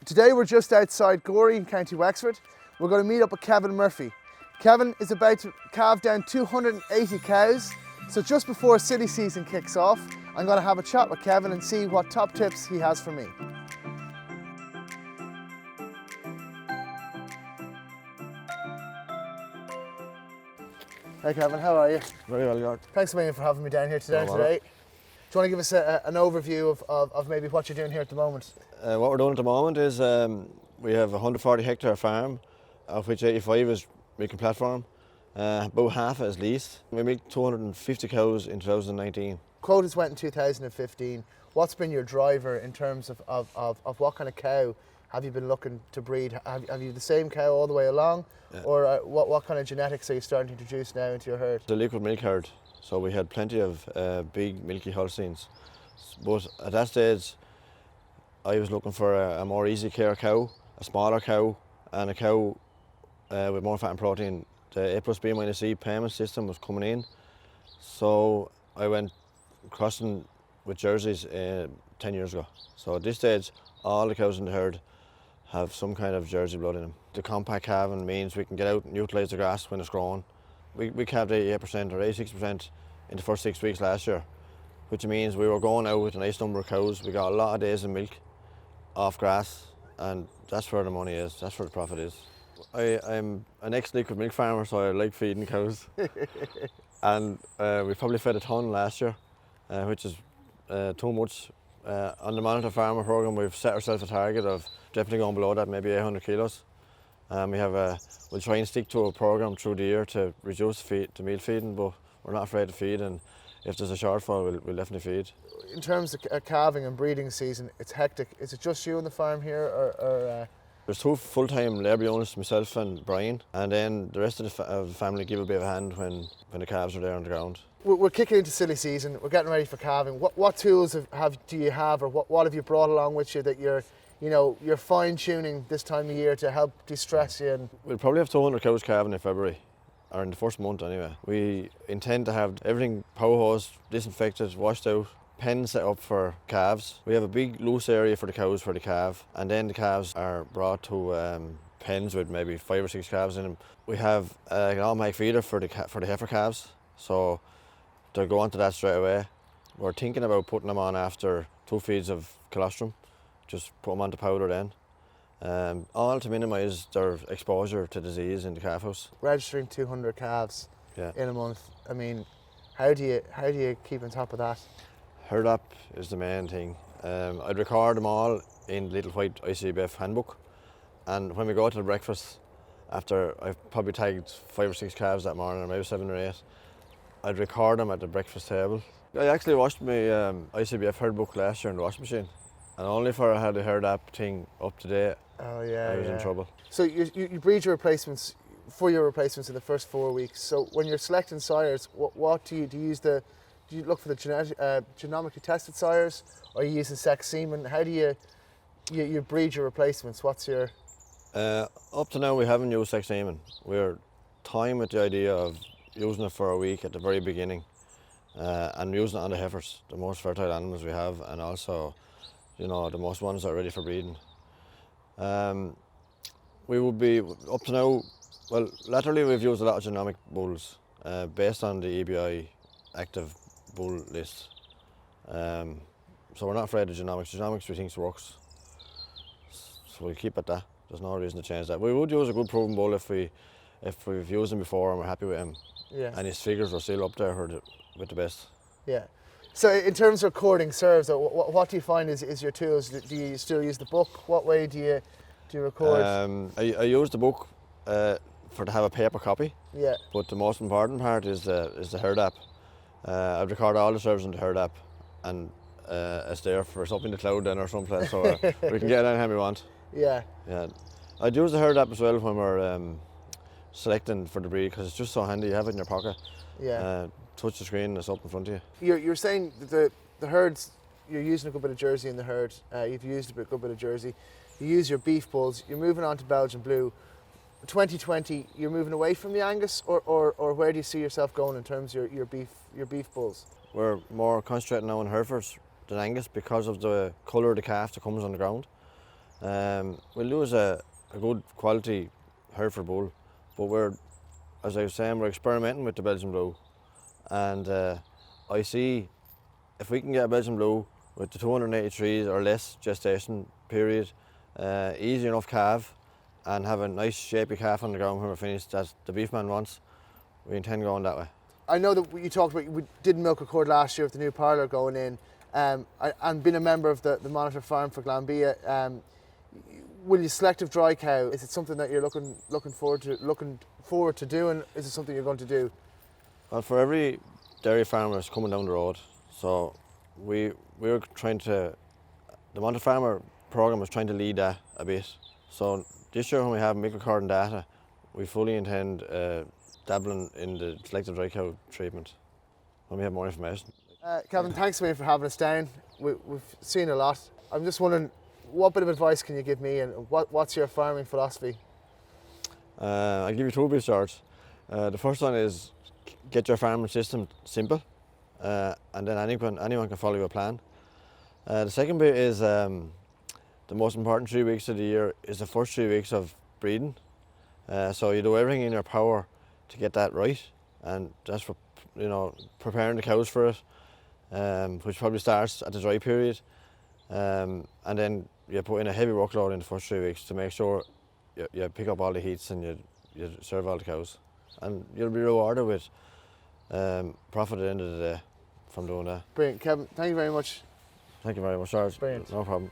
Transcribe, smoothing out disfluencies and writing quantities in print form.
Today we're just outside Gorey in County Wexford. We're going to meet up with Kevin Murphy. Kevin is about to calve down 280 cows. So just before silly season kicks off, I'm going to have a chat with Kevin and see what top tips he has for me. Hey Kevin, how are you? Very well, Gord. Thanks a million for having me down here today. Do you want to give us an overview of maybe what you're doing here at the moment? What we're doing at the moment is we have a 140 hectare farm, of which 85 is milking platform. About half is leased. We milked 250 cows in 2019. Quotas went in 2015. What's been your driver in terms of what kind of cow have you been looking to breed? Have you the same cow all the way along? Yeah. Or what kind of genetics are you starting to introduce now into your herd? The liquid milk herd, so we had plenty of big milky Holsteins. But at that stage, I was looking for a more easy care cow, a smaller cow, and a cow with more fat and protein. The A plus B minus E payment system was coming in, so I went crossing with Jerseys 10 years ago. So at this stage, all the cows in the herd have some kind of Jersey blood in them. The compact calving means we can get out and utilise the grass when it's growing. We calved 88% or 86% in the first 6 weeks last year, which means we were going out with a nice number of cows. We got a lot of days of milk off grass, and that's where the money is, that's where the profit is. I'm an ex-liquid milk farmer, so I like feeding cows. And we probably fed a tonne last year, which is too much. On the Monitor Farmer programme, we've set ourselves a target of definitely going below that, maybe 800 kilos. We'll try and stick to a programme through the year to reduce the meal feeding, but we're not afraid to feed, and if there's a shortfall, we'll definitely feed. In terms of calving and breeding season, it's hectic. Is it just you on the farm here, or There's two full-time labour units, myself and Brian, and then the rest of the family give a bit of a hand when the calves are there on the ground. We're kicking into silly season. We're getting ready for calving. What tools do you have, or what have you brought along with you that you're fine-tuning this time of year to help de-stress you? And We'll probably have 200 cows calving in February, or in the first month anyway. We intend to have everything power hosed, disinfected, washed out, pens set up for calves. We have a big loose area for the cows for the calve, and then the calves are brought to pens with maybe 5 or 6 calves in them. We have an automatic feeder for the heifer calves, so they'll go onto that straight away. We're thinking about putting them on after 2 feeds of colostrum, just put them onto powder then. All to minimise their exposure to disease in the calf house. registering 200 calves in a month. I mean, how do you keep on top of that? Herd app is the main thing. I'd record them all in the little white ICBF handbook, and when we go to the breakfast, after I've probably tagged 5 or 6 calves that morning, or maybe 7 or 8, I'd record them at the breakfast table. I actually washed my ICBF herd book last year in the washing machine, and only for I had the herd app thing up to date, Oh yeah, I was in trouble. So you breed your replacements for your replacements in the first 4 weeks. So when you're selecting sires, what do you use do you look for the genomically tested sires, or are you using sex semen? How do you breed your replacements? What's your... Up to now we haven't used sex semen. We're toying with the idea of using it for a week at the very beginning, and using it on the heifers, the most fertile animals we have, and also, the most ones that are ready for breeding. We would be, up to now, well, latterly we've used a lot of genomic bulls based on the EBI active bull list. So we're not afraid of genomics. Genomics we think works, so we'll keep at that. There's no reason to change that. We would use a good proven bull if we've used him before and we're happy with him. Yeah. And his figures are still up there with the best. Yeah. So in terms of recording serves, what do you find is your tools? Do you still use the book? What way do you record? I use the book to have a paper copy. Yeah. But the most important part is the herd app. I've recorded all the serves in the herd app, and it's there for us up in the cloud then or someplace, so we can get it anytime we want. Yeah. Yeah. I'd use the herd app as well when we're selecting for the breed, because it's just so handy. You have it in your pocket. Yeah. Touch the screen and it's up in front of you. You're saying that the herds, you're using a good bit of Jersey in the herd. You've used a good bit of Jersey. You use your beef bulls. You're moving on to Belgian Blue. 2020, you're moving away from the Angus, or where do you see yourself going in terms of your beef bulls? We're more concentrating now on Herefords than Angus because of the colour of the calf that comes on the ground. We'll lose a good quality Hereford bull, but we're, as I was saying, we're experimenting with the Belgian Blue, and I see if we can get a Belgian Blue with the 283 or less gestation period, easy enough calf, and have a nice shapy calf on the ground when we're finished that the beefman wants, we intend going that way. I know that you talked about we did milk record last year with the new parlour going in, and being a member of the Monitor Farm for Glanbia. Will you selective dry cow? Is it something that you're looking forward to doing? Is it something you're going to do? Well, for every dairy farmer that's coming down the road, so we're trying to, the Monitor Farmer programme is trying to lead that a bit. So this year when we have milk recording data, we fully intend dabbling in the selective dry cow treatment when we have more information. Kevin, thanks a million for having us down. We've seen a lot. I'm just wondering, what bit of advice can you give me, and what's your farming philosophy? I'll give you two bit shorts. The first one is get your farming system simple, and then anyone can follow your plan. The second bit is the most important 3 weeks of the year is the first 3 weeks of breeding. So you do everything in your power to get that right, and that's for preparing the cows for it, which probably starts at the dry period, and then you put in a heavy workload in the first 3 weeks to make sure you pick up all the heats and you serve all the cows, and you'll be rewarded with profit at the end of the day from doing that. Brilliant, Kevin. Thank you very much. Thank you very much, Sarge. Brilliant. No problem.